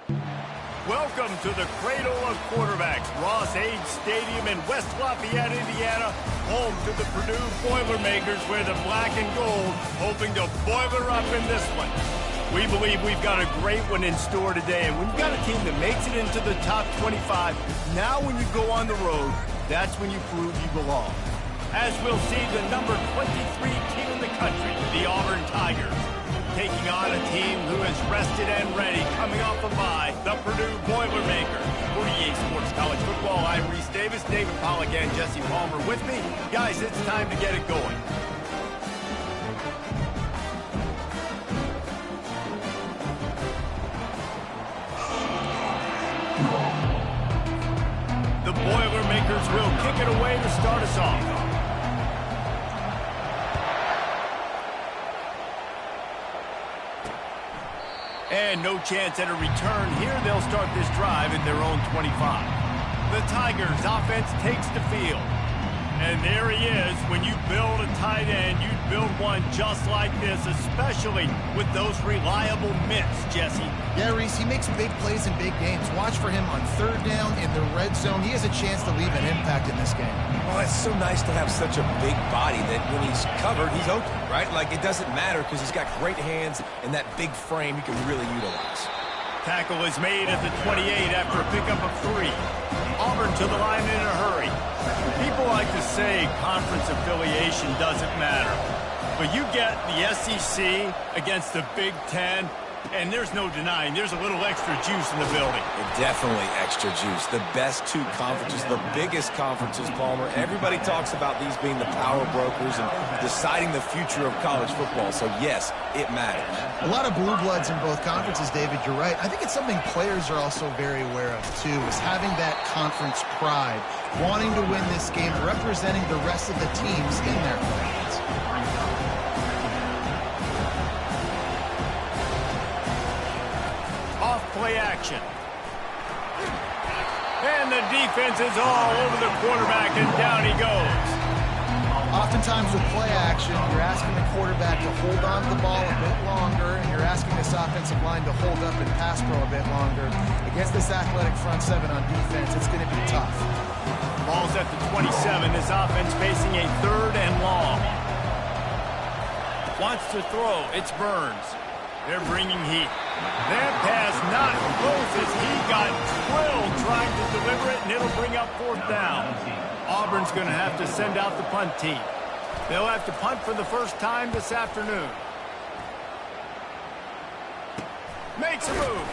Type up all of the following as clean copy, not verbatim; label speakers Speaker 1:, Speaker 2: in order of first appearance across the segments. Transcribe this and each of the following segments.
Speaker 1: Welcome to the cradle of quarterbacks, Ross-Age Stadium in West Lafayette, Indiana, home to the Purdue Boilermakers, where the black and gold hoping to boiler up in this one. We believe we've got a great one in store today, and when you've got a team that makes it into the top 25, now when you go on the road, that's when you prove you belong. As we'll see the number 23 team in the country, the Auburn Tigers, taking on a team who is rested and ready, coming off a bye, the Purdue Boilermakers. For EA Sports College Football, I'm Reese Davis, David Pollack, and Jesse Palmer with me. Guys, it's time to get it going. The Boilermakers will kick it away to start us off. And no chance at a return here. They'll start this drive at their own 25. The Tigers offense takes the field. And there he is. When you build a tight end, you build one just like this, especially with those reliable mitts, Jesse.
Speaker 2: Yeah, Reese, he makes big plays in big games. Watch for him on third down in the red zone. He has a chance to leave an impact in this game.
Speaker 3: Oh, it's so nice to have such a big body that when he's covered, he's open, right? Like, it doesn't matter because he's got great hands and that big frame you can really utilize.
Speaker 1: Tackle is made at the 28 after a pickup of 3. Auburn to the line in a hurry. People like to say conference affiliation doesn't matter. But you get the SEC against the Big Ten, and there's no denying there's a little extra juice in the building.
Speaker 3: Definitely extra juice. The best two conferences, the biggest conferences, Palmer. Everybody talks about these being the power brokers and deciding the future of college football. So, yes, it matters.
Speaker 2: A lot of blue bloods in both conferences, David. You're right. I think it's something players are also very aware of, too, is having that conference pride, wanting to win this game, representing the rest of the teams in their conference.
Speaker 1: Play action. And the defense is all over the quarterback, and down he goes.
Speaker 2: Oftentimes with play action, you're asking the quarterback to hold on to the ball a bit longer, and you're asking this offensive line to hold up and pass pro a bit longer. Against this athletic front seven on defense, it's going to be tough.
Speaker 1: Ball's at the 27. This offense facing a third and long. Wants to throw. It's Burns. They're bringing heat. That pass not close as he got drilled trying to deliver it, and it'll bring up 4th down. Auburn's going to have to send out the punt team. They'll have to punt for the first time this afternoon. Makes a move.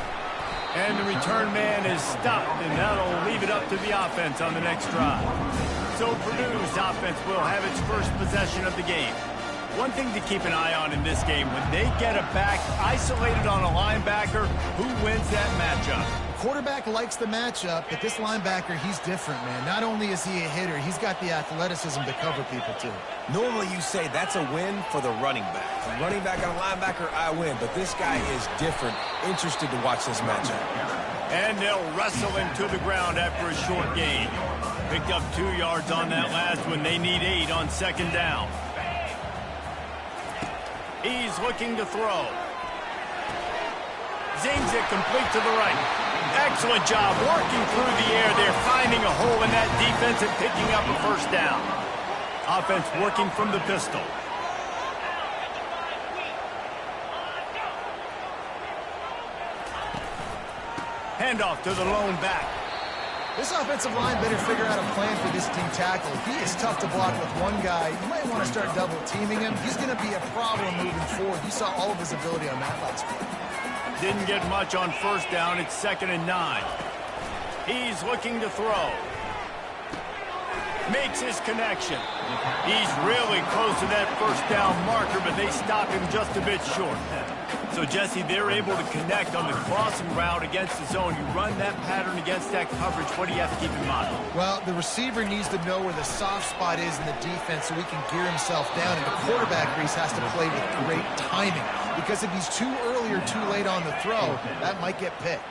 Speaker 1: And the return man is stopped, and that'll leave it up to the offense on the next drive. So Purdue's offense will have its first possession of the game. One thing to keep an eye on in this game, when they get a back isolated on a linebacker, who wins that matchup?
Speaker 2: Quarterback likes the matchup, but this linebacker, he's different, man. Not only is he a hitter, he's got the athleticism to cover people, too.
Speaker 3: Normally you say that's a win for the running back. The running back on a linebacker, I win. But this guy is different. Interested to watch this matchup.
Speaker 1: And they'll wrestle him to the ground after a short gain. Picked up 2 yards on that last one. They need 8 on 2nd down. He's looking to throw. Zings it complete to the right. Excellent job working through the air there, finding a hole in that defense and picking up a 1st down. Offense working from the pistol. Handoff to the lone back.
Speaker 2: This offensive line better figure out a plan for this team tackle. He is tough to block with one guy. You might want to start double teaming him. He's going to be a problem moving forward. You saw all of his ability on that last play.
Speaker 1: Didn't get much on 1st down. It's 2nd and 9. He's looking to throw. Makes his connection. He's really close to that 1st down marker, but they stop him just a bit short. So, Jesse, they're able to connect on the crossing route against the zone. You run that pattern against that coverage. What do you have to keep in mind?
Speaker 2: Well, the receiver needs to know where the soft spot is in the defense so he can gear himself down. And the quarterback, Reese, has to play with great timing. Because if he's too early or too late on the throw, that might get picked.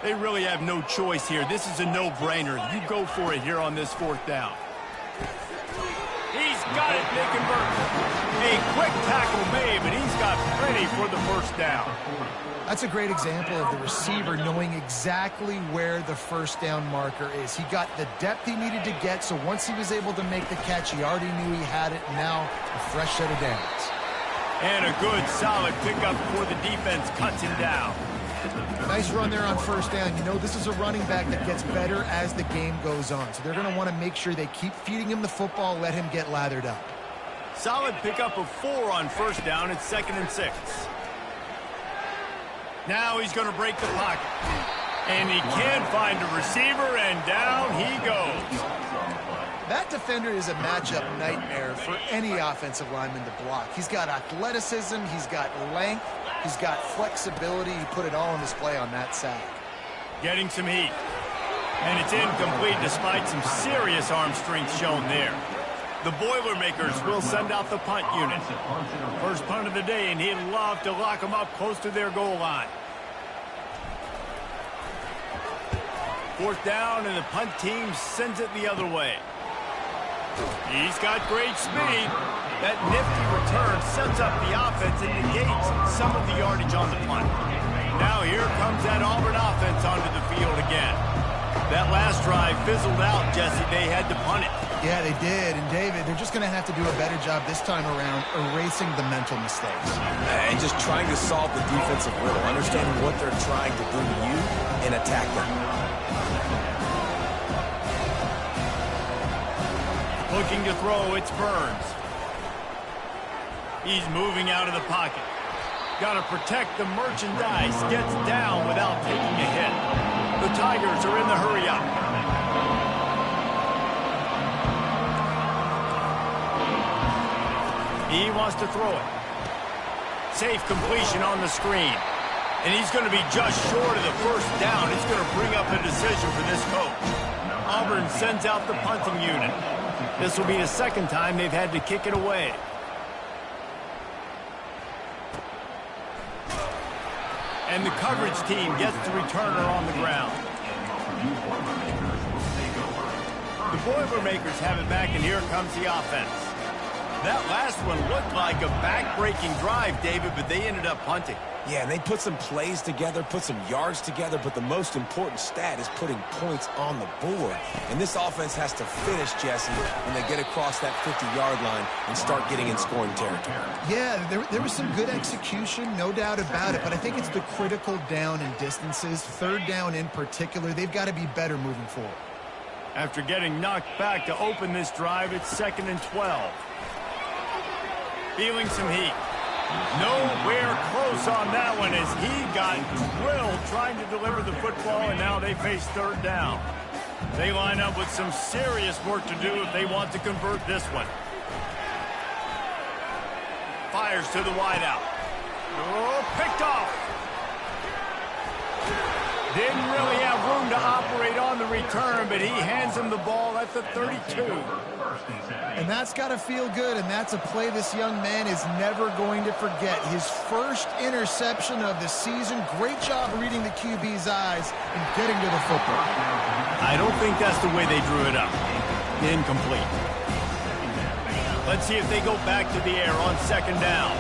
Speaker 1: They really have no choice here. This is a no-brainer. You go for it here on this 4th down. He's got it. They convert. A quick tackle made, but he's got plenty for the first down.
Speaker 2: That's a great example of the receiver knowing exactly where the first down marker is. He got the depth he needed to get, so once he was able to make the catch, he already knew he had it. Now, a fresh set of downs.
Speaker 1: And a good, solid pickup before the defense cuts him down.
Speaker 2: Nice run there on first down. You know, this is a running back that gets better as the game goes on, so they're going to want to make sure they keep feeding him the football, let him get lathered up.
Speaker 1: Solid pickup of 4 on first down. It's 2nd and 6. Now he's going to break the pocket. And he can find a receiver, and down he goes.
Speaker 2: That defender is a matchup nightmare for any offensive lineman to block. He's got athleticism, he's got length, he's got flexibility. He put it all on display on that sack.
Speaker 1: Getting some heat. And it's incomplete despite some serious arm strength shown there. The Boilermakers will send out the punt unit. First punt of the day, and he'd love to lock them up close to their goal line. 4th down, and the punt team sends it the other way. He's got great speed. That nifty return sets up the offense and negates some of the yardage on the punt. Now here comes that Auburn offense onto the field again. That last drive fizzled out, Jesse. They had to punt it.
Speaker 2: Yeah, they did. And, David, they're just going to have to do a better job this time around erasing the mental mistakes.
Speaker 3: And just trying to solve the defensive riddle, understanding what they're trying to do to you and attack them.
Speaker 1: Looking to throw, it's Burns. He's moving out of the pocket. Got to protect the merchandise. Gets down without taking a hit. The Tigers are in the hurry-up. He wants to throw it. Safe completion on the screen. And he's going to be just short of the first down. It's going to bring up a decision for this coach. Auburn sends out the punting unit. This will be the 2nd time they've had to kick it away. And the coverage team gets the returner on the ground. The Boilermakers have it back, and here comes the offense. That last one looked like a back-breaking drive, David, but they ended up punting.
Speaker 3: Yeah, and they put some plays together, put some yards together, but the most important stat is putting points on the board. And this offense has to finish, Jesse, when they get across that 50-yard line and start getting in scoring territory.
Speaker 2: Yeah, there was some good execution, no doubt about it, but I think it's the critical down and distances, 3rd down in particular. They've got to be better moving forward.
Speaker 1: After getting knocked back to open this drive, it's 2nd and 12. Feeling some heat. Nowhere close on that one as he got drilled trying to deliver the football, and now they face 3rd down. They line up with some serious work to do if they want to convert this one. Fires to the wideout. Oh, picked off. Didn't really have room to operate on the return, but he hands him the ball at the 32.
Speaker 2: And that's got to feel good, and that's a play this young man is never going to forget. His first interception of the season. Great job reading the QB's eyes and getting to the football.
Speaker 1: I don't think that's the way they drew it up. Incomplete. Let's see if they go back to the air on 2nd down.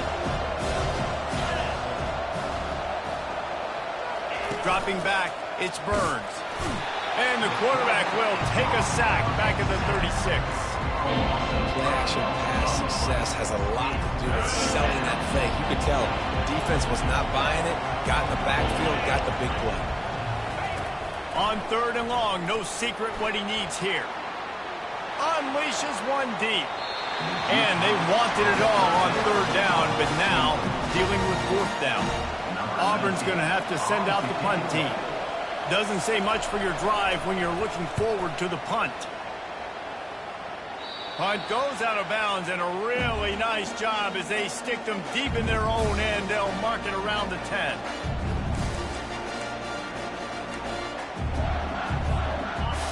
Speaker 1: Dropping back, it's Burns. And the quarterback will take a sack back at the 36.
Speaker 3: Play-action pass success has a lot to do with selling that fake. You could tell defense was not buying it, got in the backfield, got the big play.
Speaker 1: On 3rd and long, no secret what he needs here. Unleashes one deep. And they wanted it all on 3rd down, but now dealing with 4th down. Auburn's going to have to send out the punt team. Doesn't say much for your drive when you're looking forward to the punt. Punt goes out of bounds, and a really nice job as they stick them deep in their own end. They'll mark it around the 10.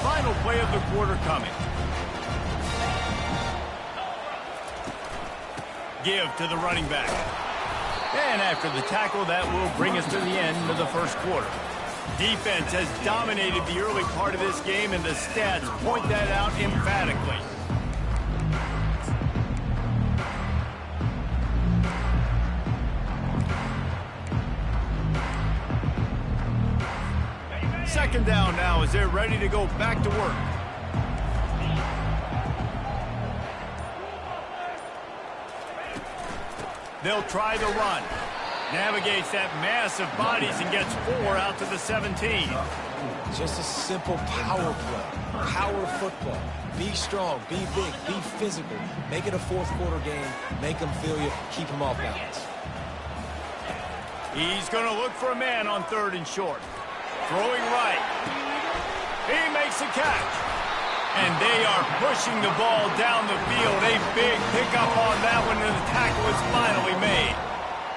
Speaker 1: Final play of the quarter coming. Give to the running back. And after the tackle, that will bring us to the end of the first quarter. Defense has dominated the early part of this game, and the stats point that out emphatically. Second down now as they're ready to go back to work. They'll try the run. Navigates that mass of bodies and gets 4 out to the 17.
Speaker 3: Just a simple power play. Power football. Be strong, be big, be physical. Make it a fourth quarter game. Make them feel you. Keep them off balance.
Speaker 1: He's going to look for a man on 3rd and short. Throwing right. He makes a catch. And they are pushing the ball down the field. A big pickup on that one, and the tackle is finally made.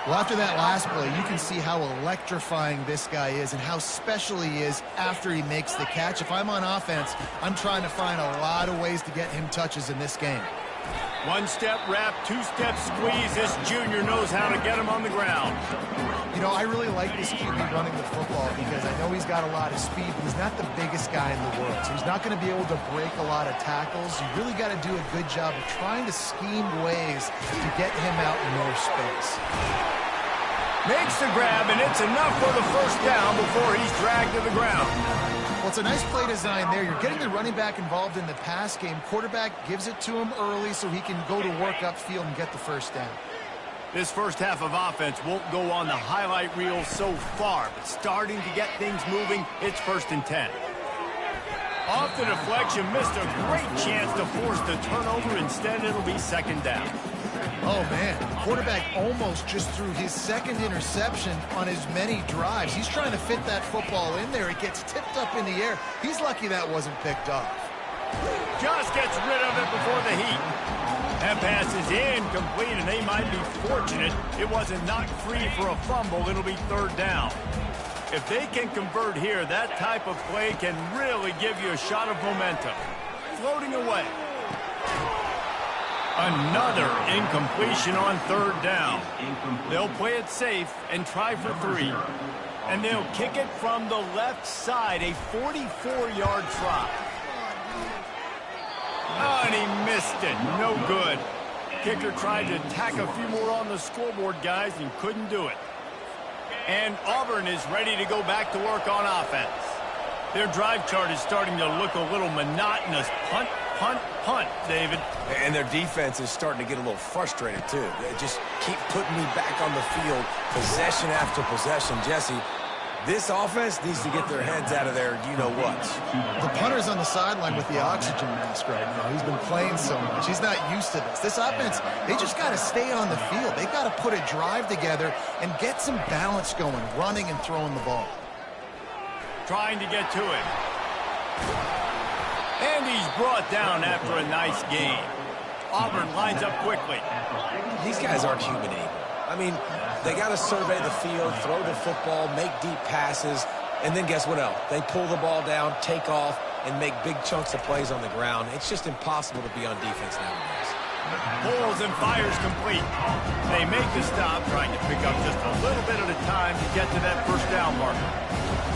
Speaker 2: Well, after that last play, you can see how electrifying this guy is and how special he is after he makes the catch. If I'm on offense, I'm trying to find a lot of ways to get him touches in this game.
Speaker 1: 1-step wrap, 2-step squeeze. This junior knows how to get him on the ground.
Speaker 2: You know, I really like this QB running the football because I know he's got a lot of speed, but he's not the biggest guy in the world. So he's not going to be able to break a lot of tackles. You really got to do a good job of trying to scheme ways to get him out in more space.
Speaker 1: Makes the grab, and it's enough for the first down before he's dragged to the ground.
Speaker 2: Well, it's a nice play design there. You're getting the running back involved in the pass game. Quarterback gives it to him early so he can go to work upfield and get the first down.
Speaker 1: This first half of offense won't go on the highlight reel so far, but starting to get things moving, it's 1st and 10. Off the deflection, missed a great chance to force the turnover. Instead, it'll be 2nd down.
Speaker 2: Oh, man, the quarterback almost just threw his 2nd interception on as many drives. He's trying to fit that football in there. It gets tipped up in the air. He's lucky that wasn't picked off.
Speaker 1: Just gets rid of it before the heat. That pass is incomplete, and they might be fortunate it wasn't knocked free for a fumble. It'll be 3rd down. If they can convert here, that type of play can really give you a shot of momentum. Floating away. Another incompletion on 3rd down. They'll play it safe and try for 3. And they'll kick it from the left side, a 44-yard try. Oh, and he missed it. No good. Kicker tried to tack a few more on the scoreboard, guys, and couldn't do it. And Auburn is ready to go back to work on offense. Their drive chart is starting to look a little monotonous. Punt, punt, punt, David.
Speaker 3: And their defense is starting to get a little frustrated, too. They just keep putting me back on the field, possession after possession. Jesse, this offense needs to get their heads out of there, you-know-what.
Speaker 2: The punter's on the sideline with the oxygen mask right now. He's been playing so much. He's not used to this. This offense, they just got to stay on the field. They got to put a drive together and get some balance going, running and throwing the ball.
Speaker 1: Trying to get to it. And he's brought down after a nice gain. Auburn lines up quickly.
Speaker 3: These guys aren't human anymore. I mean, they got to survey the field, throw the football, make deep passes, and then guess what else? They pull the ball down, take off, and make big chunks of plays on the ground. It's just impossible to be on defense nowadays.
Speaker 1: Pulls and fires complete. They make the stop, trying to pick up just a little bit at a time to get to that first down marker.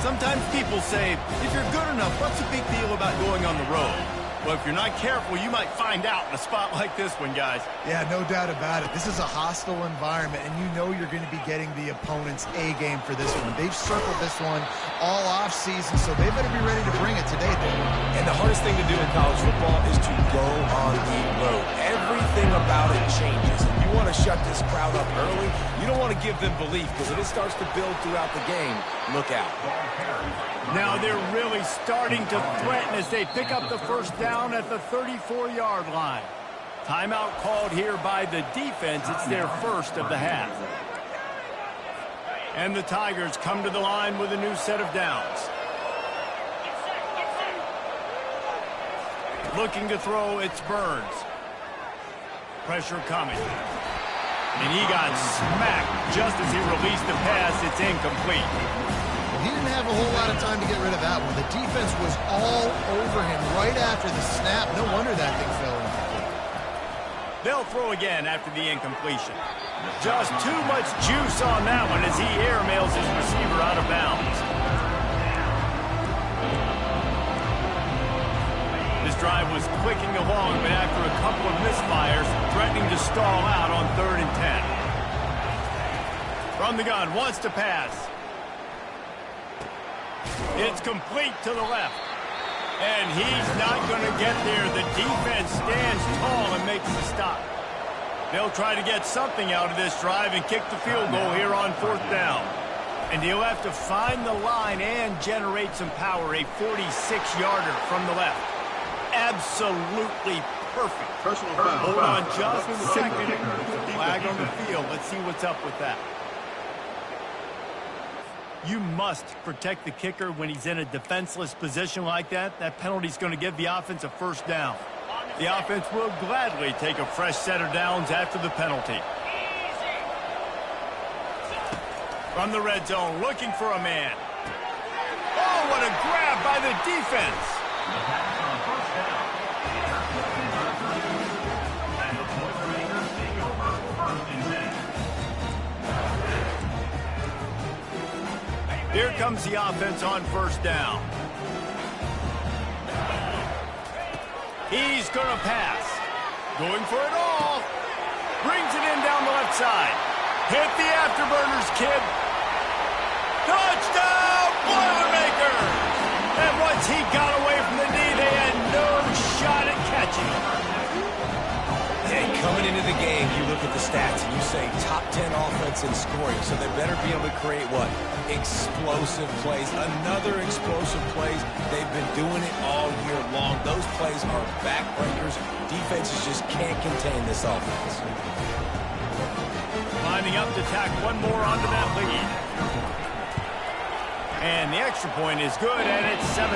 Speaker 1: Sometimes people say, if you're good enough, what's the big deal about going on the road? Well, if you're not careful, you might find out in a spot like this one, guys.
Speaker 2: Yeah, no doubt about it. This is a hostile environment, and you know you're going to be getting the opponent's A game for this one. They've circled this one all off season, so they better be ready to bring it today, David.
Speaker 3: And the hardest thing to do in college football is to go on the road. Everything about it changes. If you want to shut this crowd up early, you don't want to give them belief, because if it starts to build throughout the game, look out.
Speaker 1: Now they're really starting to threaten as they pick up the first down at the 34-yard line. Timeout called here by the defense. It's their first of the half. And the Tigers come to the line with a new set of downs. Looking to throw, it's Burns. Pressure coming. And he got smacked just as he released the pass. It's incomplete.
Speaker 2: He didn't have a whole lot of time to get rid of that one. The defense was all over him right after the snap. No wonder that thing fell incomplete.
Speaker 1: They'll throw again after the incompletion. Just too much juice on that one as he airmails his receiver out of bounds. This drive was clicking along, but after a couple of misfires, threatening to stall out on 3rd and 10. From the gun, wants to pass. It's complete to the left. And he's not going to get there. The defense stands tall and makes the stop. They'll try to get something out of this drive and kick the field goal here on 4th down. And he'll have to find the line and generate some power. A 46-yarder from the left. Absolutely perfect.
Speaker 4: Personal foul.
Speaker 1: Hold on just a second. Flag on the field. Let's see what's up with that. You must protect the kicker when he's in a defenseless position like that. That penalty's going to give the offense a 1st down. The offense will gladly take a fresh set of downs after the penalty. From the red zone, looking for a man. Oh, what a grab by the defense. Here comes the offense on 1st down. He's going to pass. Going for it all. Brings it in down the left side. Hit the afterburners, kid. Touchdown, Boilermakers! And once he got away from the knee, they had no shot at catching him.
Speaker 3: And coming into the game, you look at the stats and you say top 10 offense in scoring, so they better be able to create what? Explosive plays. Another explosive plays. They've been doing it all year long. Those plays are backbreakers. Defenses just can't contain this offense.
Speaker 1: Lining up to tack one more onto that lead. And the extra point is good, and it's 7-0.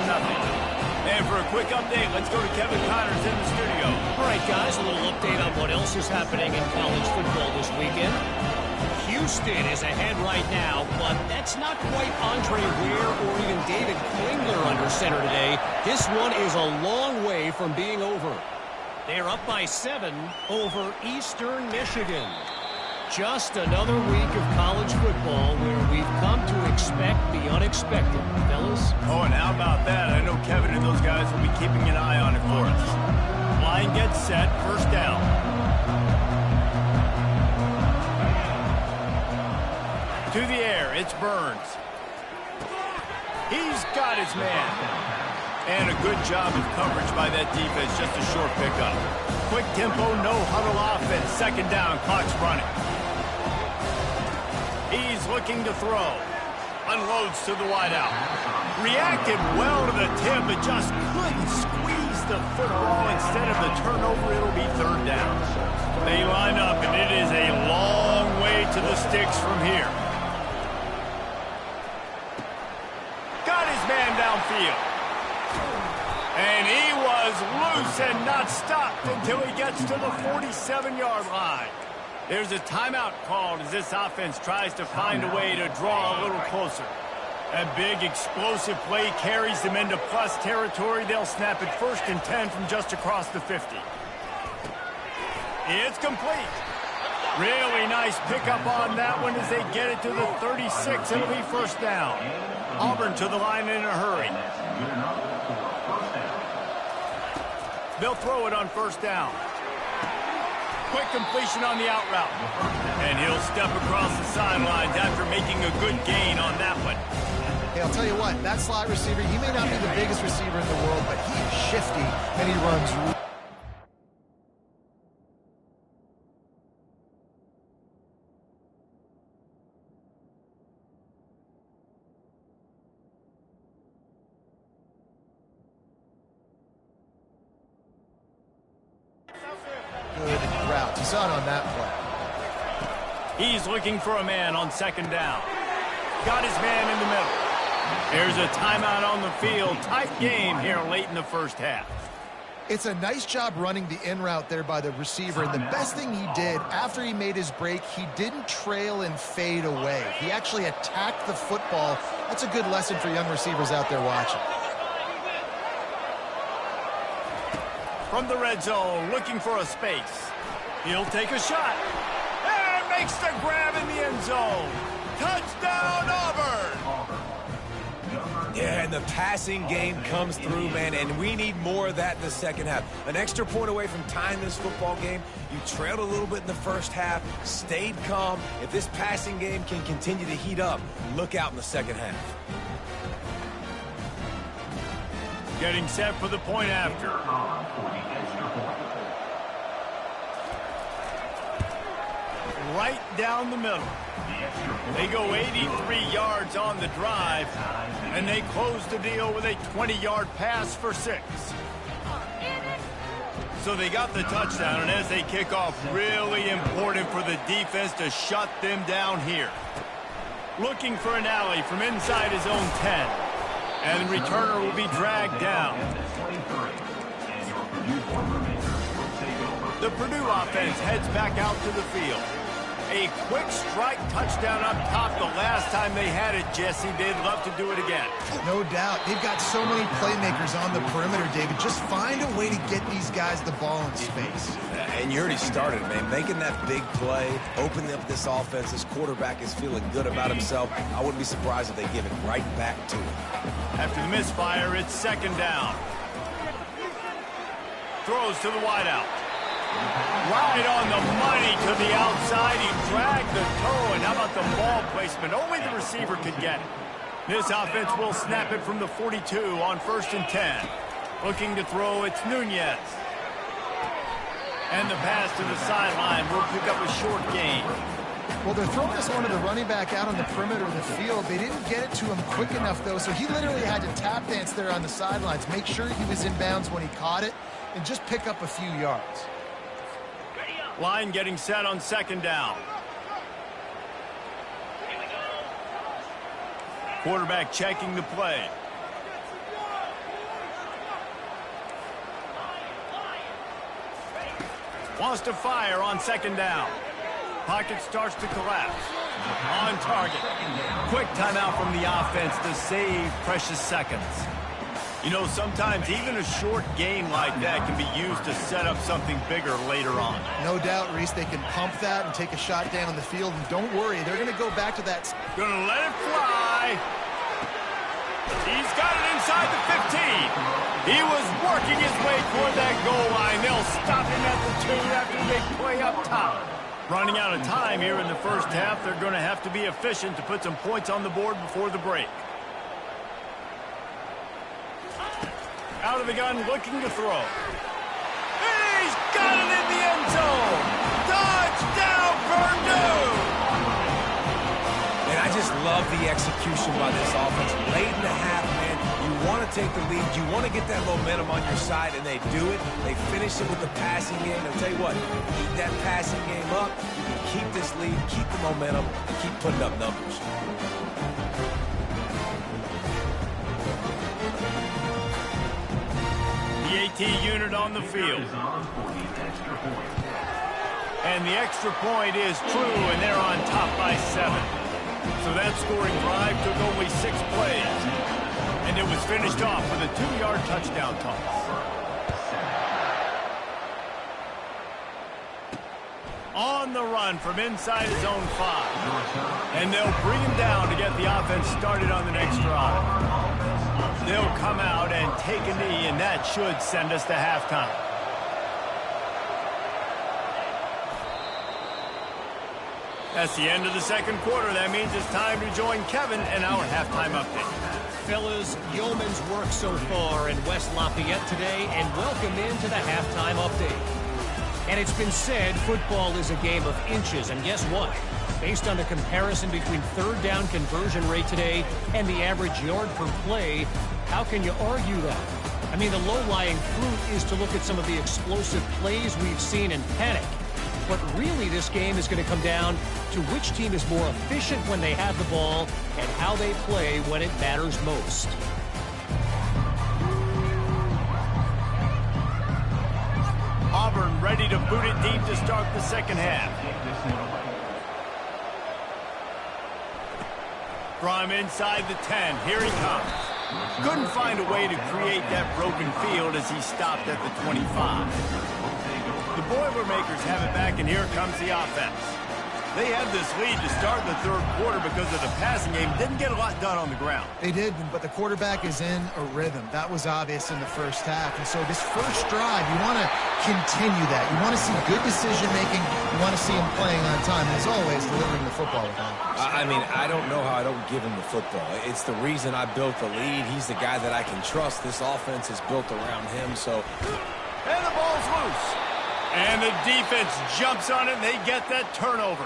Speaker 1: And for a quick update, let's go to Kevin Connors in the studio.
Speaker 5: All right, guys, a little update on what else is happening in college football this weekend. Houston is ahead right now, but that's not quite Andre Ware or even David Klingler under center today. This one is a long way from being over. They're up by 7 over Eastern Michigan. Just another week of college football where we've come to expect the unexpected, fellas.
Speaker 1: Oh, and how about that? I know Kevin and those guys will be keeping an eye on it for us. Line gets set, 1st down. To the air, it's Burns. He's got his man. And a good job of coverage by that defense, just a short pickup. Quick tempo, no huddle offense. 2nd down, clock's running. He's looking to throw. Unloads to the wideout. Reacted well to the tip, but just couldn't squeeze the football. Instead of the turnover, it'll be 3rd down. They line up, and it is a long way to the sticks from here. Got his man downfield. And he was loose and not stopped until he gets to the 47-yard line. There's a timeout called as this offense tries to find a way to draw a little closer. A big explosive play carries them into plus territory. They'll snap it 1st and 10 from just across the 50. It's complete. Really nice pickup on that one as they get it to the 36. It'll be 1st down. Auburn to the line in a hurry. They'll throw it on 1st down. Quick completion on the out route. And he'll step across the sidelines after making a good gain on that one.
Speaker 2: Hey, I'll tell you what, that slot receiver, he may not be the biggest receiver in the world, but he's shifty and he runs. Good route. He's on that play.
Speaker 1: He's looking for a man on 2nd down. Got his man in the middle. There's a timeout on the field. Tight game here late in the 1st half.
Speaker 2: It's a nice job running the in route there by the receiver. And the best thing he did after he made his break, he didn't trail and fade away. He actually attacked the football. That's a good lesson for young receivers out there watching.
Speaker 1: From the red zone, looking for a space. He'll take a shot. And makes the grab in the end zone. Touchdown, Auburn!
Speaker 3: Yeah, and the passing game comes through, man, and we need more of that in the 2nd half. An extra point away from tying this football game. You trailed a little bit in the 1st half, stayed calm. If this passing game can continue to heat up, look out in the 2nd half.
Speaker 1: Getting set for the point after. Right down the middle. They go 83 yards on the drive, and they close the deal with a 20-yard pass for 6. So they got the touchdown, and as they kick off, really important for the defense to shut them down here. Looking for an alley from inside his own 10. And the returner will be dragged down. The Purdue offense heads back out to the field. A quick strike touchdown up top the last time they had it, Jesse. They'd love to do it again.
Speaker 2: No doubt. They've got so many playmakers on the perimeter, David. Just find a way to get these guys the ball in space.
Speaker 3: And you already started, man. Making that big play, opening up this offense. This quarterback is feeling good about himself. I wouldn't be surprised if they give it right back to him.
Speaker 1: After the misfire, it's second down. Throws to the wideout. Right on the money to the outside. He dragged the toe, and how about the ball placement? Only the receiver could get it. This offense will snap it from the 42 on 1st and 10. Looking to throw, it's Nunez. And the pass to the sideline will pick up a short gain.
Speaker 2: Well, they're throwing this one to the running back out on the perimeter of the field. They didn't get it to him quick enough, though, so he literally had to tap dance there on the sidelines, make sure he was in bounds when he caught it, and just pick up a few yards.
Speaker 1: Line getting set on second down. Quarterback checking the play. Wants to fire on second down. Pocket starts to collapse. On target. Quick timeout from the offense to save precious seconds. You know, sometimes even a short game like that can be used to set up something bigger later on.
Speaker 2: No doubt, Reese, they can pump that and take a shot down on the field. And don't worry, they're going to go back to that.
Speaker 1: Gonna let it fly. He's got it inside the 15. He was working his way toward that goal line. They'll stop him at the 2 after they play up top. Running out of time here in the first half. They're going to have to be efficient to put some points on the board before the break. Out of the gun, looking to throw. He's got it in the end zone. Touchdown, Purdue!
Speaker 3: And I just love the execution by this offense. Late in the half, man, you want to take the lead. You want to get that momentum on your side, and they do it. They finish it with the passing game. I'll tell you what, keep that passing game up. You can keep this lead, keep the momentum, keep putting up numbers.
Speaker 1: The AT unit on the field. And the extra point is true, and they're on top by 7. So that scoring drive took only 6 plays. And it was finished off with a 2-yard touchdown toss. On the run from inside his own 5. And they'll bring him down to get the offense started on the next drive. They'll come out and take a knee, and that should send us to halftime. That's the end of the second quarter. That means it's time to join Kevin in our halftime update.
Speaker 5: Fellas, yeoman's work so far in West Lafayette today, and welcome into the halftime update. And it's been said football is a game of inches, and guess what? Based on the comparison between third down conversion rate today and the average yard per play, how can you argue that? I mean, the low-lying fruit is to look at some of the explosive plays we've seen and panic. But really, this game is going to come down to which team is more efficient when they have the ball and how they play when it matters most.
Speaker 1: Auburn ready to boot it deep to start the second half. From inside the 10, here he comes. Couldn't find a way to create that broken field as he stopped at the 25. The Boilermakers have it back, and here comes the offense. They had this lead to start the third quarter because of the passing game. Didn't get a lot done on the ground.
Speaker 2: They did, but the quarterback is in a rhythm. That was obvious in the first half. And so this first drive, you want to continue that. You want to see good decision-making. You want to see him playing on time. And as always, delivering the football with accuracy.
Speaker 3: I mean, I don't know how I don't give him the football. It's the reason I built the lead. He's the guy that I can trust. This offense is built around him, so...
Speaker 1: And the ball's loose. And the defense jumps on it, and they get that turnover.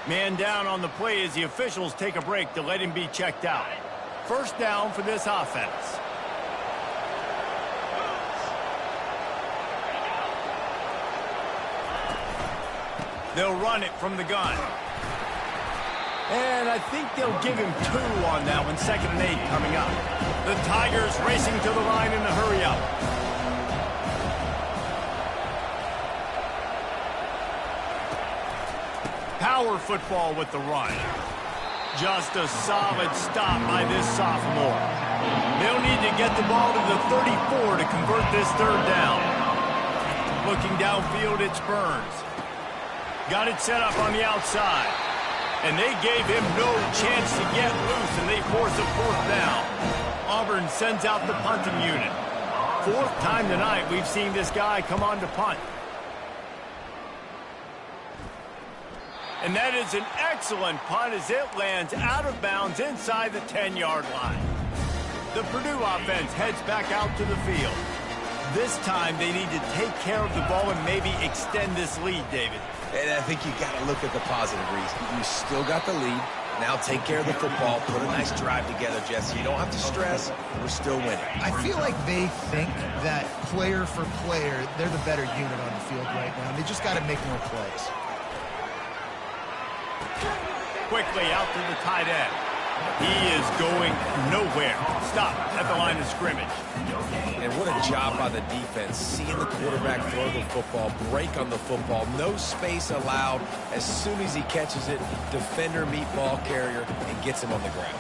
Speaker 1: Man down on the play as the officials take a break to let him be checked out. First down for this offense. They'll run it from the gun. And I think they'll give him 2 on that one. 2nd and 8 coming up. The Tigers racing to the line in a hurry up. Power football with the run. Just a solid stop by this sophomore. They'll need to get the ball to the 34 to convert this third down. Looking downfield, it's Burns. Got it set up on the outside. And they gave him no chance to get loose, and they force a 4th down. Auburn sends out the punting unit. 4th time tonight we've seen this guy come on to punt. And that is an excellent punt as it lands out of bounds inside the 10-yard line. The Purdue offense heads back out to the field. This time they need to take care of the ball and maybe extend this lead, David.
Speaker 3: And I think you got to look at the positive reason. You still got the lead. Now take care of the football. Put a nice drive together, Jesse. You don't have to stress. We're still winning.
Speaker 2: I feel like they think that player for player, they're the better unit on the field right now. They just got to make more plays.
Speaker 1: Quickly out to the tight end. He is going nowhere. Stop at the line of scrimmage.
Speaker 3: And what a job by the defense. Seeing the quarterback throw the football, break on the football, no space allowed. As soon as he catches it, defender meet ball carrier and gets him on the ground.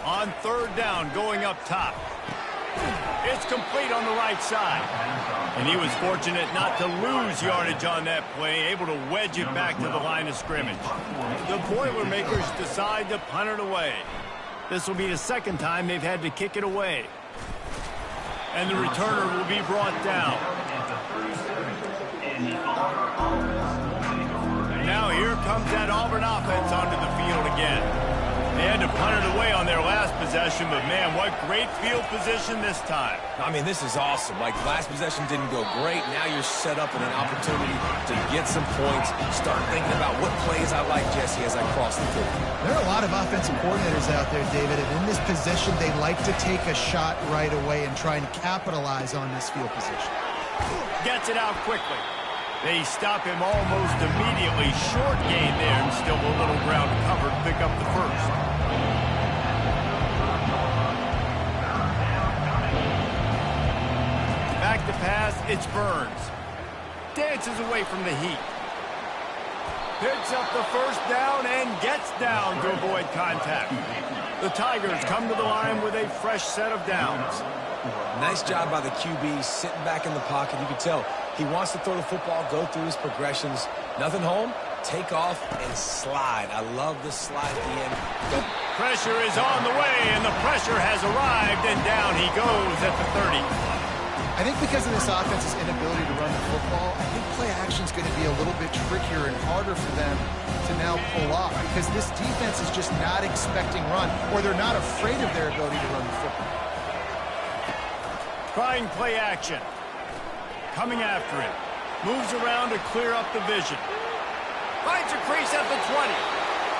Speaker 1: On 3rd down, going up top. It's complete on the right side. And he was fortunate not to lose yardage on that play, able to wedge it back to the line of scrimmage. The Boilermakers decide to punt it away. This will be the 2nd time they've had to kick it away. And the returner will be brought down. Now here comes that Auburn offense onto the field again. They had to punt it away on their last possession, but man, what great field position this time.
Speaker 3: I mean, this is awesome. Like, last possession didn't go great. Now you're set up in an opportunity to get some points. Start thinking about what plays I like, Jesse, as I cross the field.
Speaker 2: There are a lot of offensive coordinators out there, David, and in this position, they like to take a shot right away and try and capitalize on this field position.
Speaker 1: Gets it out quickly. They stop him almost immediately. Short gain there, and still a little ground covered. Pick up the first. Back to pass, it's Burns. Dances away from the heat. Picks up the first down and gets down to avoid contact. The Tigers come to the line with a fresh set of downs.
Speaker 3: Nice job by the QB, sitting back in the pocket. You can tell he wants to throw the football, go through his progressions. Nothing home, take off, and slide. I love the slide at the end.
Speaker 1: The pressure is on the way, and the pressure has arrived, and down he goes at the 30.
Speaker 2: I think because of this offense's inability to run the football, I think play action is going to be a little bit trickier and harder for them to now pull off because this defense is just not expecting run, or they're not afraid of their ability to run the football.
Speaker 1: Trying play action. Coming after him. Moves around to clear up the vision. Finds a crease at the 20.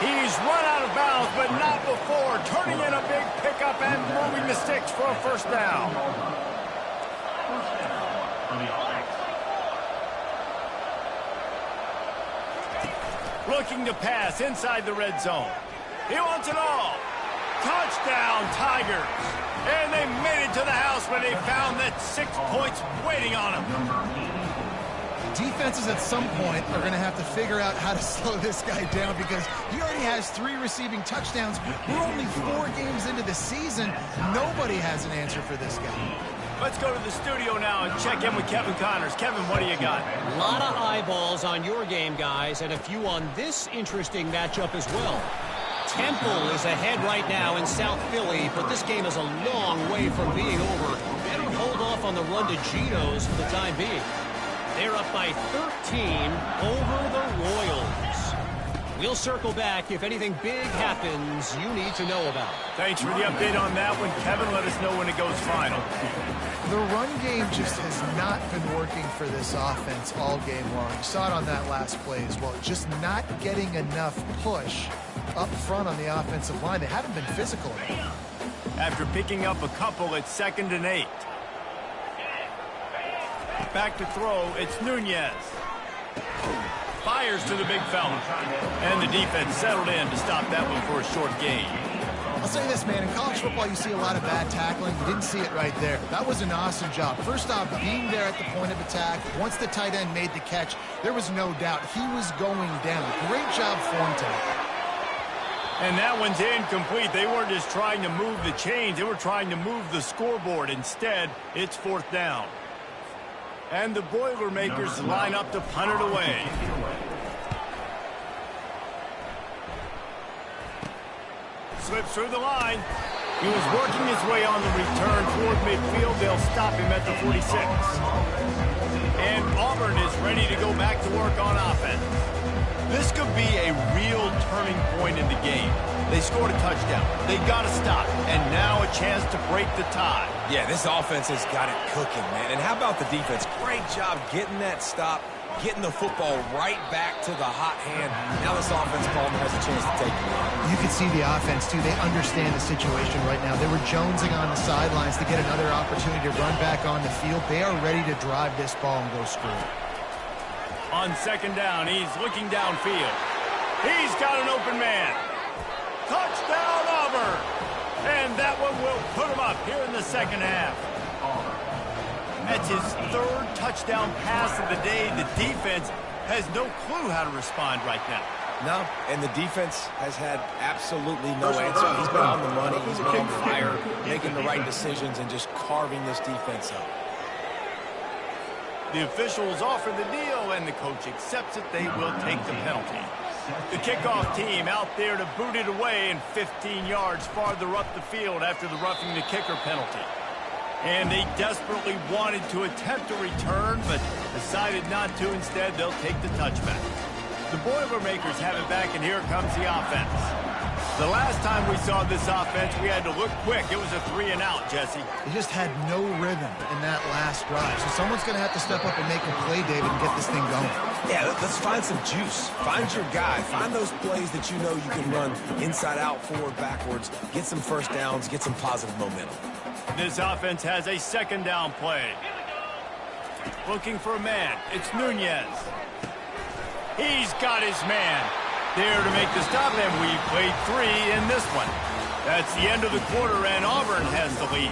Speaker 1: He's run out of bounds, but not before. Turning in a big pickup and moving the sticks for a first down. Looking to pass inside the red zone. He wants it all. Touchdown, Tigers. And they made it to the house where they found that 6 points waiting on them.
Speaker 2: defenses at some point are going to have to figure out how to slow this guy down because he already has 3 receiving touchdowns. We're only 4 games into the season. Nobody has an answer for this guy.
Speaker 1: Let's go to the studio now and check in with Kevin Connors. Kevin, what do you got?
Speaker 5: A lot of eyeballs on your game, guys, and a few on this interesting matchup as well. Temple is ahead right now in South Philly, but this game is a long way from being over. Better hold off on the run to Geno's for the time being. They're up by 13 over the Royals. We'll circle back if anything big happens you need to know about.
Speaker 1: Thanks for the update on that one, Kevin. Let us know when it goes final.
Speaker 2: The run game just has not been working for this offense all game long. You saw it on that last play as well. Just not getting enough push up front on the offensive line. They haven't been physical enough.
Speaker 1: After picking up a couple, it's 2nd and 8. Back to throw, it's Nunez. Fires to the big fella. And the defense settled in to stop that one for a short gain.
Speaker 2: I'll say this, man. In college football, you see a lot of bad tackling. You didn't see it right there. That was an awesome job. First off, being there at the point of attack. Once the tight end made the catch, there was no doubt he was going down. Great job for him today.
Speaker 1: And that one's incomplete. They weren't just trying to move the chains. They were trying to move the scoreboard. Instead, it's 4th down. And the Boilermakers line up to punt it away. Slips through the line. He was working his way on the return toward midfield. They'll stop him at the 46. And Auburn is ready to go back to work on offense. This could be a real turning point in the game. They scored a touchdown. They got to stop. And now a chance to break the tie.
Speaker 3: Yeah, this offense has got it cooking, man. And how about the defense? Great job getting that stop, getting the football right back to the hot hand. Now this offense probably has a chance to take it.
Speaker 2: You can see the offense, too. They understand the situation right now. They were jonesing on the sidelines to get another opportunity to run back on the field. They are ready to drive this ball and go score.
Speaker 1: On 2nd down, he's looking downfield. He's got an open man. Touchdown, Auburn! And that one will put him up here in the 2nd half. That's his 3rd touchdown pass of the day. The defense has no clue how to respond right now.
Speaker 3: No, and the defense has had absolutely no answer. He's been on the money. He's been on fire, making the right decisions and just carving this defense up.
Speaker 1: The officials offer the deal, and the coach accepts it. They will take the penalty. The kickoff team out there to boot it away and 15 yards farther up the field after the roughing the kicker penalty. And they desperately wanted to attempt a return, but decided not to. Instead, they'll take the touchback. The Boilermakers have it back, and here comes the offense. The last time we saw this offense, we had to look quick. It was a 3-and-out, Jesse.
Speaker 2: They just had no rhythm in that last drive. So someone's going to have to step up and make a play, David, and get this thing going.
Speaker 3: Yeah, let's find some juice. Find your guy. Find those plays that you know you can run inside out, forward, backwards. Get some first downs. Get some positive momentum.
Speaker 1: This offense has a 2nd down play. Looking for a man. It's Nunez. He's got his man. There to make the stop, and we played 3 in this one. That's the end of the quarter, and Auburn has the lead.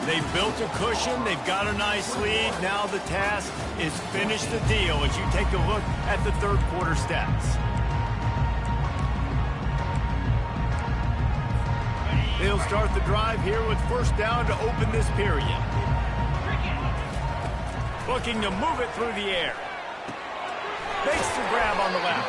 Speaker 1: They built a cushion. They've got a nice lead. Now the task is finish the deal as you take a look at the 3rd quarter stats. They'll start the drive here with 1st down to open this period. Looking to move it through the air. Makes the grab on the left.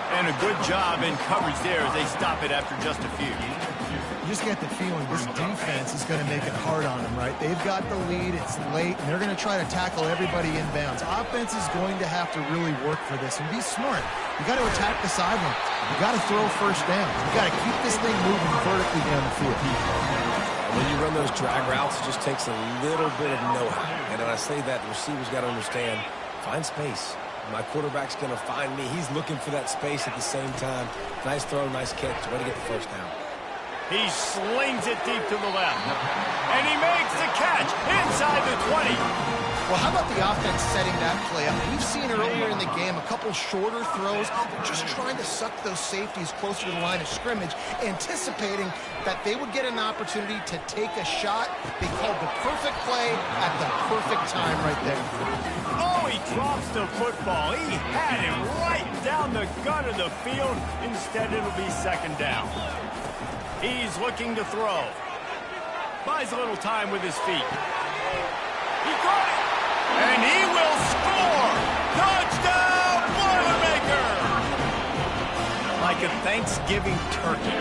Speaker 1: And a good job in coverage there as they stop it after just a few.
Speaker 2: You just get the feeling this defense is going to make it hard on them, right? They've got the lead. It's late, and they're going to try to tackle everybody inbounds. Offense is going to have to really work for this and be smart. You got to attack the sidelines. You got to throw 1st down. You got to keep this thing moving vertically down the field.
Speaker 3: When you run those drag routes, it just takes a little bit of know-how. And when I say that, the receivers got to understand, find space. My quarterback's going to find me. He's looking for that space at the same time. Nice throw, nice catch. Way to get the 1st down.
Speaker 1: He slings it deep to the left. And he makes the catch inside the 20.
Speaker 2: Well, how about the offense setting that play up? We've seen earlier in the game a couple shorter throws. They're just trying to suck those safeties closer to the line of scrimmage, anticipating that they would get an opportunity to take a shot. They called the perfect play at the perfect time right there.
Speaker 1: Oh, he drops the football. He had it right down the gut of the field. Instead, it'll be second down. He's looking to throw. Buys a little time with his feet. He caught it. And he will score. Touchdown, Boilermaker! Like a Thanksgiving turkey.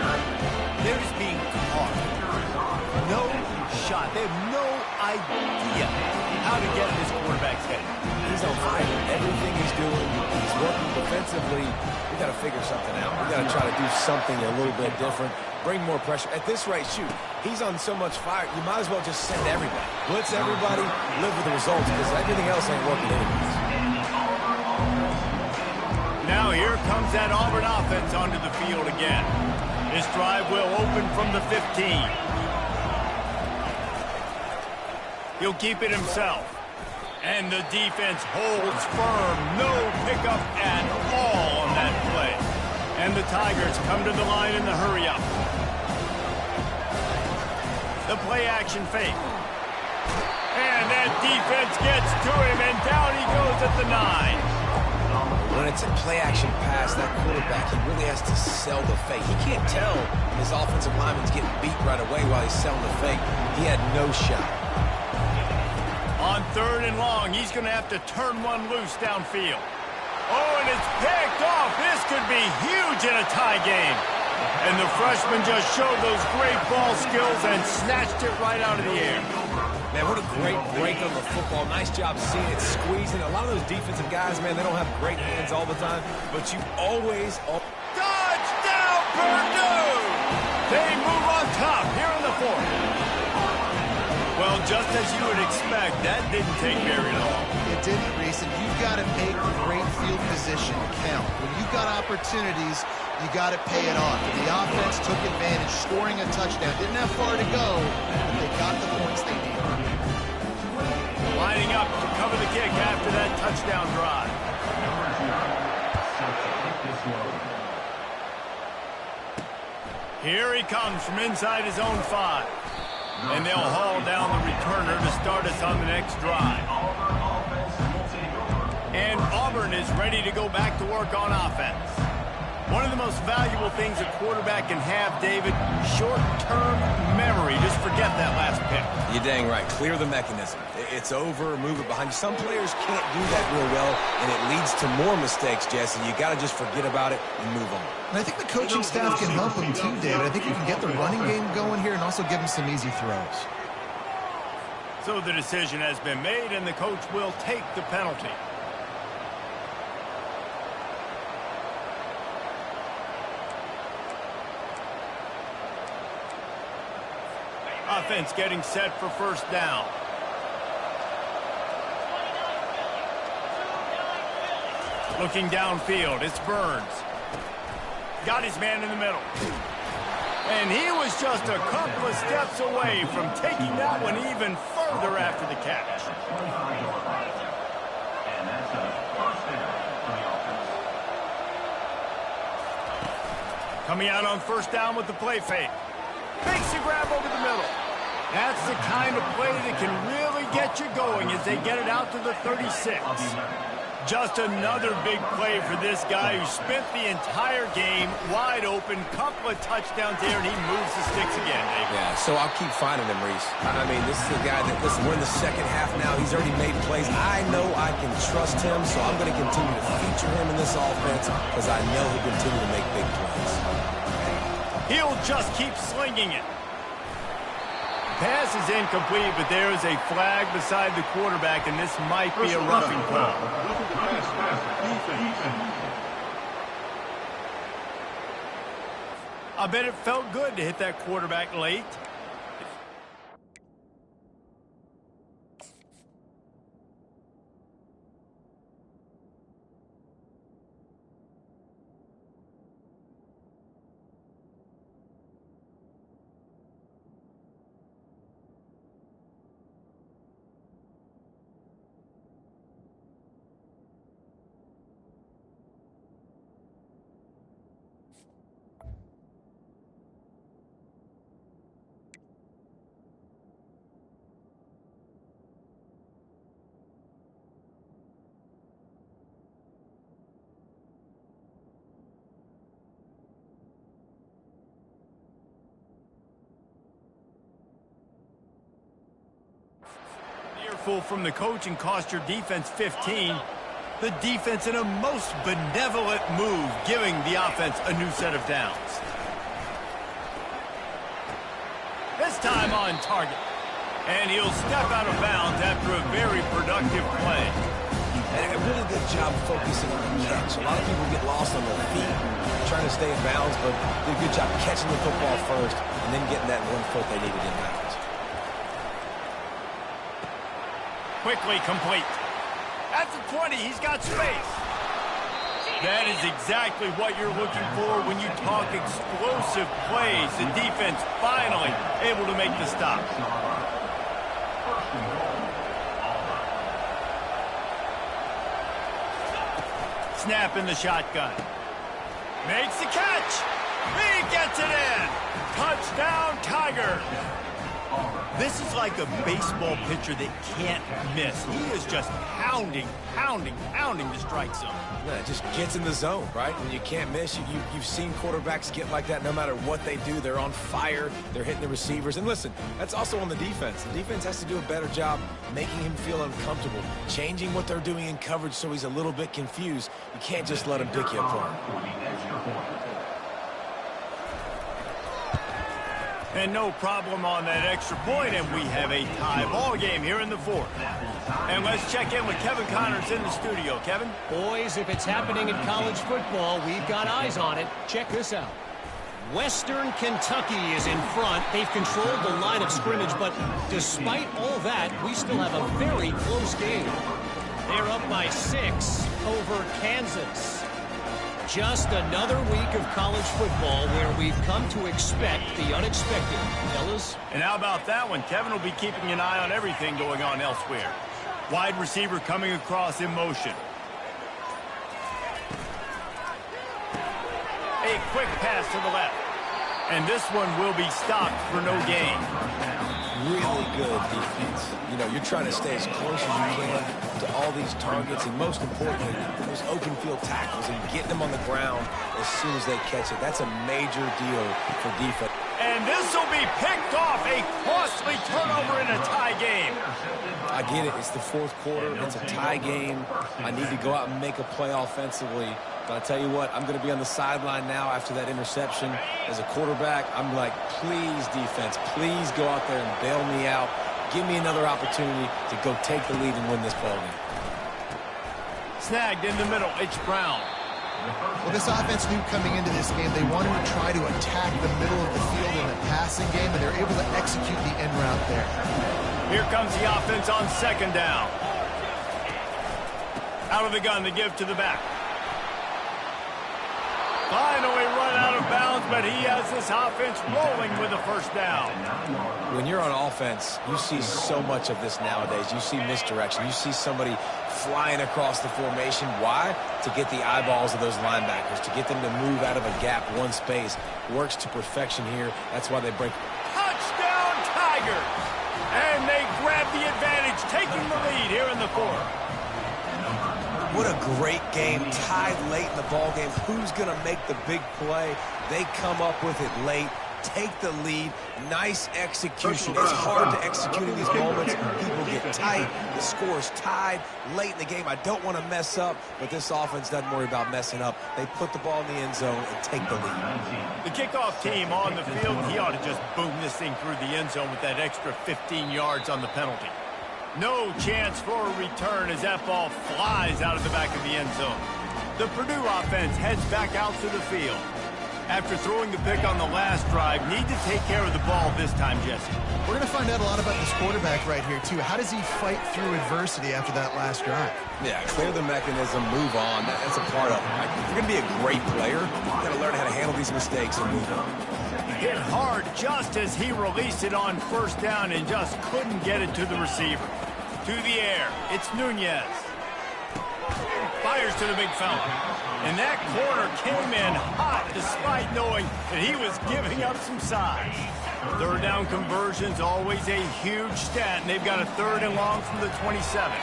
Speaker 1: They're just being caught. No shot. They have no idea how to get in this quarterback's head.
Speaker 3: He's on fire. Everything he's doing, he's working defensively. We got to figure something out. We got to try to do something a little bit different. Bring more pressure. At this rate, shoot, he's on so much fire, you might as well just send everybody. Blitz everybody, live with the results, because everything else ain't working anyways.
Speaker 1: Now here comes that Auburn offense onto the field again. This drive will open from the 15. He'll keep it himself. And the defense holds firm. No pickup at all on that play. And the Tigers come to the line in the hurry-up. The play-action fake. And that defense gets to him, and down he goes at the 9.
Speaker 3: When it's a play-action pass, that quarterback, he really has to sell the fake. He can't tell his offensive lineman's getting beat right away while he's selling the fake. He had no shot.
Speaker 1: On 3rd and long, he's going to have to turn one loose downfield. Oh, and it's picked off. This could be huge in a tie game. And the freshman just showed those great ball skills and snatched it right out of the air.
Speaker 3: Man, what a great break on the football. Nice job seeing it squeezing. A lot of those defensive guys, man, they don't have great hands all the time, but you always...
Speaker 1: Touchdown, Purdue! They move on top here in the 4th. Well, just as you would expect, that didn't take very long.
Speaker 2: It didn't, Reese, and you've got to make great field position count. When you've got opportunities, you got to pay it off. And the offense took advantage, scoring a touchdown. Didn't have far to go, but they got the points they needed.
Speaker 1: Lining up to cover the kick after that touchdown drive. Here he comes from inside his own 5. And they'll haul down the returner to start us on the next drive. And Auburn is ready to go back to work on offense. One of the most valuable things a quarterback can have, David, short-term memory. Just forget that last pick.
Speaker 3: You're dang right. Clear the mechanism. It's over, move it behind you. Some players can't do that real well, and it leads to more mistakes, Jesse. You got to just forget about it and move on.
Speaker 2: And I think the coaching staff can help him too, David. I think you can get the running game going here and also give him some easy throws.
Speaker 1: So the decision has been made, and the coach will take the penalty. Offense getting set for first down. Looking downfield, it's Burns. Got his man in the middle. And he was just a couple of steps away from taking that one even further after the catch. Coming out on first down with the play fake. Makes a grab over the middle. That's the kind of play that can really get you going as they get it out to the 36. Just another big play for this guy who spent the entire game wide open. Couple of touchdowns there, and he moves the sticks again, David.
Speaker 3: Yeah, so I'll keep finding him, Reese. I mean, this is the guy that, listen, we're in the second half now. He's already made plays. I know I can trust him, so I'm going to continue to feature him in this offense because I know he'll continue to make big plays.
Speaker 1: He'll just keep slinging it. Pass is incomplete, but there is a flag beside the quarterback, and this might be a roughing call. I bet it felt good to hit that quarterback late. wasteful from the coach and cost your defense 15. The defense in a most benevolent move, giving the offense a new set of downs. This time on target. And he'll step out of bounds after a very productive play.
Speaker 3: And a really good job focusing on the catch. A lot of people get lost on their feet, trying to stay in bounds, but did a good job catching the football first and then getting that 1 foot they needed in bounds.
Speaker 1: Quickly complete. At the 20, he's got space. That is exactly what you're looking for when you talk explosive plays. The defense finally able to make the stop. Snap in the shotgun. Makes the catch. He gets it in. Touchdown, Tiger. This is like a baseball pitcher that can't miss. He is just pounding the strike zone.
Speaker 3: Yeah, it just gets in the zone, right? When you can't miss, you've seen quarterbacks get like that no matter what they do. They're on fire. They're hitting the receivers. And listen, that's also on the defense. The defense has to do a better job making him feel uncomfortable, changing what they're doing in coverage so he's a little bit confused. You can't just let him pick you apart.
Speaker 1: And no problem on that extra point, and we have a tie ball game here in the fourth. And let's check in with Kevin Connors in the studio. Kevin?
Speaker 5: Boys, if it's happening in college football, we've got eyes on it. Check this out. Western Kentucky is in front. They've controlled the line of scrimmage, but despite all that, we still have a very close game. They're up by 6 over Kansas. Just another week of college football where we've come to expect the unexpected, fellas.
Speaker 1: And how about that one? Kevin will be keeping an eye on everything going on elsewhere. Wide receiver coming across in motion. A quick pass to the left. And this one will be stopped for no gain.
Speaker 3: Really good defense. You know, you're trying to stay as close as you can to all these targets, and most importantly, those open field tackles and getting them on the ground as soon as they catch it. That's a major deal for defense.
Speaker 1: And this will be picked off. A costly turnover in a tie game.
Speaker 3: I get it. It's the fourth quarter. It's a tie game. I need to go out and make a play offensively. But I tell you what, I'm going to be on the sideline now after that interception. As a quarterback, I'm like, please, defense, please go out there and bail me out. Give me another opportunity to go take the lead and win this ballgame.
Speaker 1: Snagged in the middle. It's Brown.
Speaker 2: Well, this offense knew coming into this game they wanted to try to attack the middle of the field in the passing game, and they're able to execute the end route there.
Speaker 1: Here comes the offense on second down. Out of the gun to give to the back. Finally run out of bounds, but he has this offense rolling with a first down.
Speaker 3: When you're on offense, you see so much of this nowadays. You see misdirection. You see somebody flying across the formation. Why? To get the eyeballs of those linebackers, to get them to move out of a gap, one space. Works to perfection here. That's why they break.
Speaker 1: Touchdown, Tigers! And they grab the advantage, taking the lead here in the fourth.
Speaker 3: What a great game, tied late in the ball game. Who's going to make the big play? They come up with it late, take the lead. Nice execution. It's hard to execute in these moments. People get tight. The score's tied late in the game. I don't want to mess up, but this offense doesn't worry about messing up. They put the ball in the end zone and take the lead.
Speaker 1: The kickoff team on the field, he ought to just boom this thing through the end zone with that extra 15 yards on the penalty. No chance for a return as that ball flies out of the back of the end zone. The Purdue offense heads back out to the field. After throwing the pick on the last drive, need to take care of the ball this time, Jesse.
Speaker 2: We're going to find out a lot about this quarterback right here, too. How does he fight through adversity after that last drive?
Speaker 3: Yeah, clear the mechanism, move on. That's a part of it, right? If you're going to be a great player, you've got to learn how to handle these mistakes and move on.
Speaker 1: Hit hard just as he released it on first down and just couldn't get it to the receiver. To the air, it's Nunez. Fires to the big fella. And that corner came in hot despite knowing that he was giving up some size. Third down conversions, always a huge stat, and they've got a 3rd and long from the 27.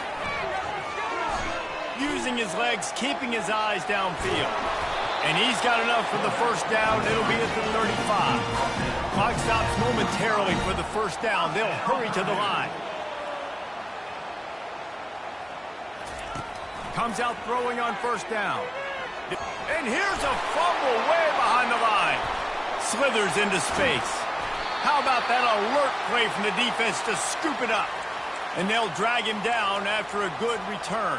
Speaker 1: Using his legs, keeping his eyes downfield. And he's got enough for the first down. It'll be at the 35. Clock stops momentarily for the first down. They'll hurry to the line. Comes out throwing on first down. And here's a fumble way behind the line. Slithers into space. How about that alert play from the defense to scoop it up? And they'll drag him down after a good return.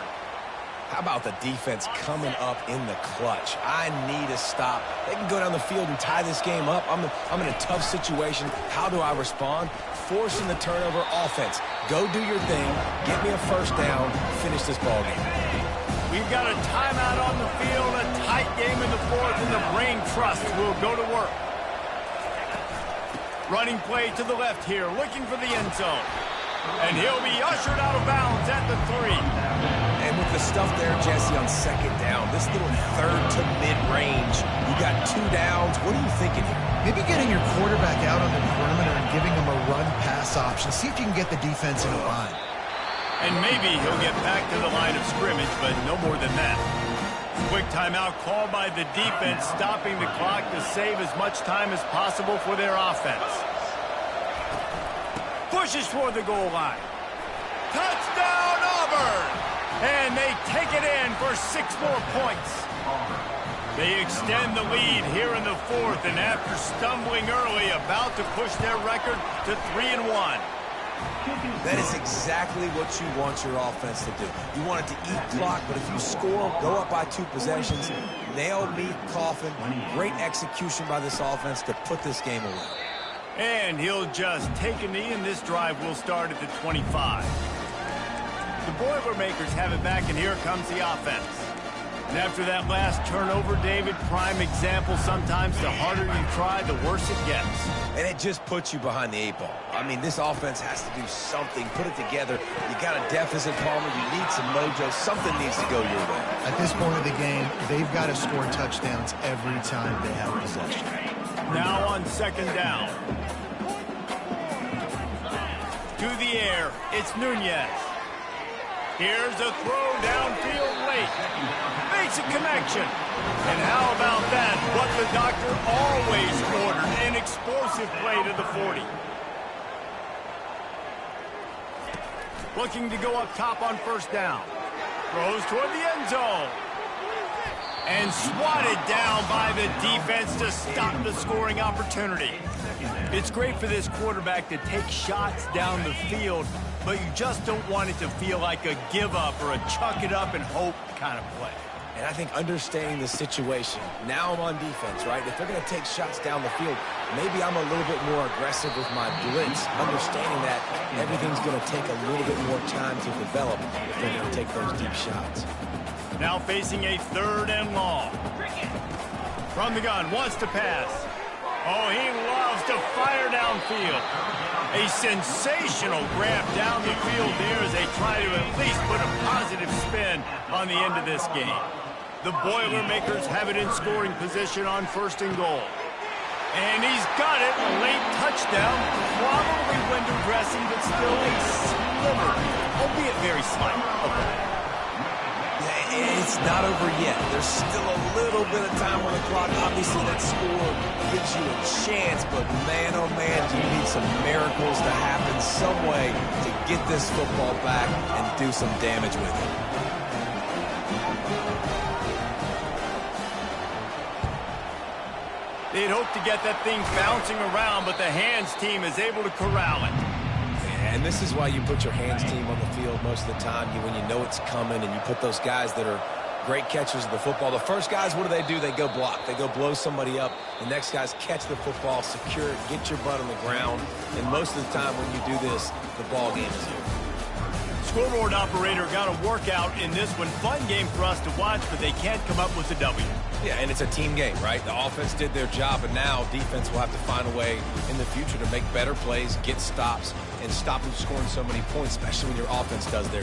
Speaker 3: How about the defense coming up in the clutch? I need a stop. They can go down the field and tie this game up. I'm in a tough situation. How do I respond? Forcing the turnover. Offense. Go do your thing. Get me a first down. Finish this ball game.
Speaker 1: We've got a timeout on the field, a tight game in the fourth, and the brain trust will go to work. Running play to the left here, looking for the end zone. And he'll be ushered out of bounds at the 3.
Speaker 3: And with the stuff there, Jesse, on second down, this little third to mid-range, you got 2 downs. What are you thinking here?
Speaker 2: Maybe getting your quarterback out on the perimeter and giving him a run-pass option. See if you can get the defense in a bind.
Speaker 1: And maybe he'll get back to the line of scrimmage, but no more than that. Quick timeout called by the defense, stopping the clock to save as much time as possible for their offense. Pushes toward the goal line. Touchdown, Auburn! And they take it in for 6 more points. They extend the lead here in the fourth, and after stumbling early, about to push their record to 3-1.
Speaker 3: That is exactly what you want your offense to do. You want it to eat clock, but if you score, go up by 2 possessions, nail meat coffin, great execution by this offense to put this game away.
Speaker 1: And he'll just take a knee, and this drive will start at the 25. The Boilermakers have it back, and here comes the offense. And after that last turnover, David, prime example, sometimes the harder you try, the worse it gets.
Speaker 3: And it just puts you behind the 8 ball. I mean, this offense has to do something, put it together. You got a deficit, Palmer. You need some mojo. Something needs to go your way.
Speaker 2: At this point of the game, they've got to score touchdowns every time they have possession.
Speaker 1: Now on second down. To the air, it's Nunez. Here's a throw downfield late. Makes a connection. And how about that? What the doctor always ordered, an explosive play to the 40. Looking to go up top on first down. Throws toward the end zone. And swatted down by the defense to stop the scoring opportunity. It's great for this quarterback to take shots down the field, but you just don't want it to feel like a give-up or a chuck-it-up and hope kind of play.
Speaker 3: And I think understanding the situation, now I'm on defense, right? If they're going to take shots down the field, maybe I'm a little bit more aggressive with my blitz, understanding that everything's going to take a little bit more time to develop if they're going to take those deep shots.
Speaker 1: Now facing a 3rd and long. From the gun, wants to pass. Oh, he loves to fire downfield. A sensational grab down the field there as they try to at least put a positive spin on the end of this game. The Boilermakers have it in scoring position on 1st and goal. And he's got it, a late touchdown, probably window dressing, but still a sliver, albeit very slight. Okay.
Speaker 3: It's not over yet. There's still a little bit of time on the clock. Obviously, that score gives you a chance, but man, oh man, do you need some miracles to happen some way to get this football back and do some damage with it.
Speaker 1: They'd hoped to get that thing bouncing around, but the hands team is able to corral it.
Speaker 3: And this is why you put your hands team on the field most of the time, when you know it's coming, and you put those guys that are great catchers of the football. The first guys, what do? They go block. They go blow somebody up. The next guys catch the football, secure it, get your butt on the ground. And most of the time when you do this, the ball game is here.
Speaker 1: Scoreboard operator got a workout in this one. Fun game for us to watch, but they can't come up with a W.
Speaker 3: Yeah, and it's a team game, right? The offense did their job, and now defense will have to find a way in the future to make better plays, get stops, and stop them scoring so many points, especially when your offense does their